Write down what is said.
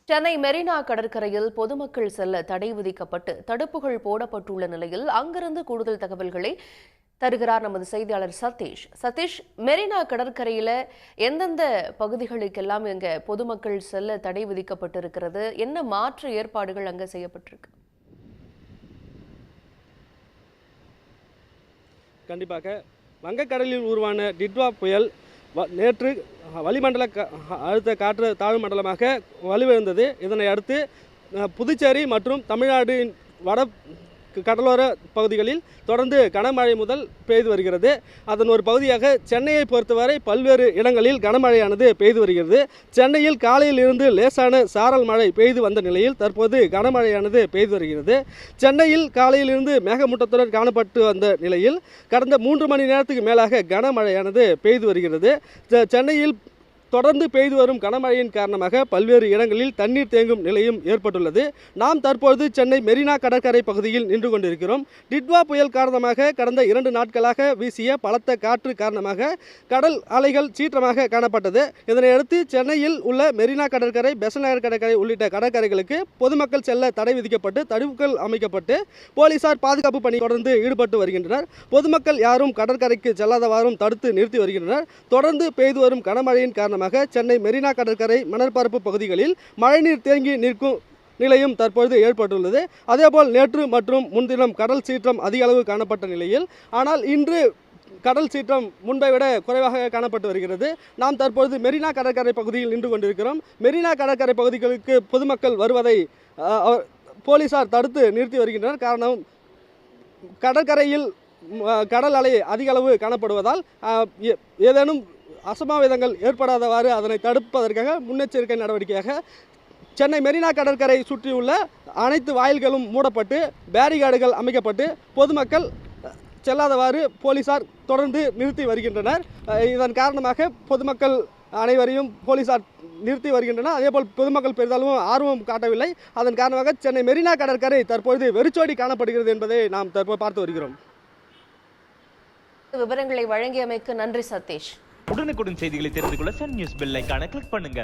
சென்னை மெரினா கடற்கரையில் பொதுமக்கள் செல்ல தடை விதிக்கப்பட்டு தடுப்புகள் போடப்பட்டுள்ள நிலையில் அங்கிருந்து கூடுதல் தகவல்களை தருகிறார் நமது செய்தியாளர் சதீஷ். சதீஷ், மெரினா கடற்கரையில எந்தெந்த பகுதிகளுக்கெல்லாம் இங்க பொதுமக்கள் செல்ல தடை விதிக்கப்பட்டிருக்கிறது? என்ன மாற்று ஏற்பாடுகள் அங்க செய்யப்பட்டிருக்கு? கண்டிப்பாக வங்கக்கடலில் உருவான டிட்வா புயல் நேற்று வளிமண்டல அழுத்த காற்று தாழ்வு மண்டலமாக வலுவிழந்தது. இதனை அடுத்து புதுச்சேரி மற்றும் தமிழ்நாட்டின் வட கடலோர பகுதிகளில் தொடர்ந்து கனமழை முதல் பெய்து வருகிறது. அதன் ஒரு பகுதியாக சென்னையை பொறுத்தவரை பல்வேறு இடங்களில் கனமழையானது பெய்து வருகிறது. சென்னையில் காலையில் இருந்து லேசான சாரல் மழை பெய்து வந்த நிலையில் தற்போது கனமழையானது பெய்து வருகிறது. சென்னையில் காலையிலிருந்து மேகமூட்டத்துடன் காணப்பட்டு வந்த நிலையில் கடந்த 3 மணி நேரத்துக்கு மேலாக கனமழையானது பெய்து வருகிறது. சென்னையில் தொடர்ந்து பெய்து வரும் கனமழையின் காரணமாக பல்வேறு இடங்களில் தண்ணீர் தேங்கும் நிலையும் ஏற்பட்டுள்ளது. நாம் தற்பொழுது சென்னை மெரினா கடற்கரை பகுதியில் நின்று கொண்டிருக்கிறோம். டிட்வா புயல் காரணமாக கடந்த 2 நாட்களாக வீசிய பலத்த காற்று காரணமாக கடல் அலைகள் சீற்றமாக காணப்பட்டது. இதனையடுத்து சென்னையில் உள்ள மெரினா கடற்கரை, பெசன்ட் நகர் கடற்கரை உள்ளிட்ட கடற்கரைகளுக்கு பொதுமக்கள் செல்ல தடை விதிக்கப்பட்டு தடுப்புகள் அமைக்கப்பட்டு போலீசார் பாதுகாப்பு பணி தொடர்ந்து ஈடுபட்டு வருகின்றனர். பொதுமக்கள் யாரும் கடற்கரைக்கு செல்லாதவாறும் தடுத்து நிறுத்தி வருகின்றனர். தொடர்ந்து பெய்து வரும் கனமழையின் காரணமாக சென்னை மெரினா கடற்கரை மணற்பரப்பு பகுதிகளில் மழைநீர் தேங்கி நிற்கும் நிலையும் தற்பொழுது ஏற்பட்டுள்ளது. அதேபோல் நேற்று மற்றும் முன்தினம் கடல் சீற்றம் அதிக அளவு காணப்பட்ட நிலையில், ஆனால் இன்று கடல் சீற்றம் முன்பை விட குறைவாக காணப்பட்டு வருகிறது. நாம் தற்பொழுது மெரினா கடற்கரை பகுதியில் நின்று கொண்டிருக்கிறோம். மெரினா கடற்கரை பகுதிகளுக்கு பொதுமக்கள் வருவதை போலீசார் தடுத்து நிறுத்தி வருகின்றனர். காரணம், கடற்கரையில் கடல் அலை அதிக அளவு காணப்படுவதால் ஏதேனும் அசம்பாவிதங்கள் ஏற்படாதவாறு அதனை தடுப்பதற்காக முன்னெச்சரிக்கை நடவடிக்கையாக சென்னை மெரினா கடற்கரை சுற்றியுள்ள அனைத்து வாயில்களும் மூடப்பட்டு பேரிகார்டுகள் அமைக்கப்பட்டு பொதுமக்கள் செல்லாதவாறு போலீசார் தொடர்ந்து நிறுத்தி வருகின்றனர். இதன் காரணமாக பொதுமக்கள் அனைவரையும் போலீசார் நிறுத்தி வருகின்றனர். அதேபோல் பொதுமக்கள் பெரிதளவும் ஆர்வம் காட்டவில்லை. அதன் காரணமாக சென்னை மெரினா கடற்கரை தற்பொழுது வெறிச்சோடி காணப்படுகிறது என்பதை நாம் தற்போது பார்த்து வருகிறோம். விவரங்களை வழங்கியமைக்கு நன்றி சதீஷ். உடனுக்குடன் செய்திகளை தெரிந்து கொள்ள சன் நியூஸ் பெல் ஐகானை கிளிக் பண்ணுங்க.